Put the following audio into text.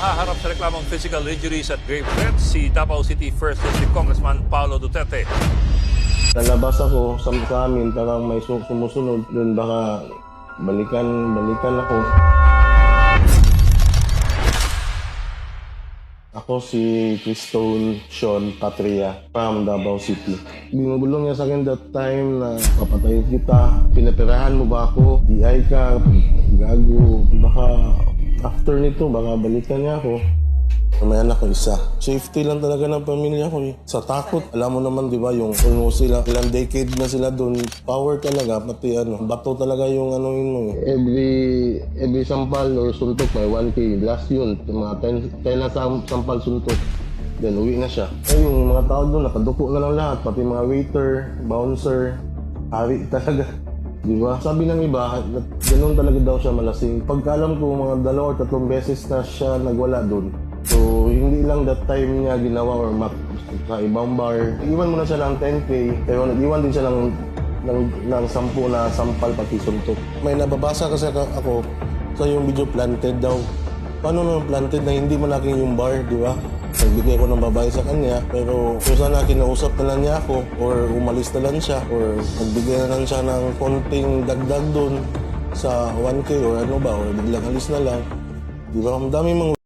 nahaharap sa reklamong physical injuries at grave threats si Davao City 1st District Congressman Paolo Duterte. Nalabas ako sa amin, parang may sumusunod. Doon baka balikan ako. Ako si Cristone Sean Patria from Davao City. Binubulong niya sa akin that time na papatayin kita. Pinapirahan mo ba ako? DI ka, gago. Baka after nito, baka balikan niya ako. May anak ko isa. Safety lang talaga ng pamilya ko eh. Sa takot, alam mo naman di ba yung almost sila, ilang decade na sila doon. Power talaga, pati bato talaga yung anuin mo eh. Every sampal or suntok may 1K. Last yun, mga 10 na sampal suntok. Then uwi na siya. Ay, yung mga tao doon, nakaduko na lang lahat. Pati mga waiter, bouncer, hari talaga. Di ba? Sabi ng iba, ganoon talaga daw siya malasing. Pagkaalam ko, mga 2 or 3 beses na siya nagwala doon. So, hindi lang that time niya ginawa or sa ibang bar. Iwan mo na siya ng 10K, pero nag-iwan din siya ng 10 na sampal pati suntok. May nababasa kasi ako sa yung video planted daw. Paano naman planted na hindi malaking yung bar, di ba? Nagbigay ko ng babae sa kanya, pero kung sana kinausap na lang niya ako or umalis na lang siya or nagbigay na lang siya ng konting dagdag doon sa 1K or ano ba, or biglang alis na lang. Di ba? Ang dami mga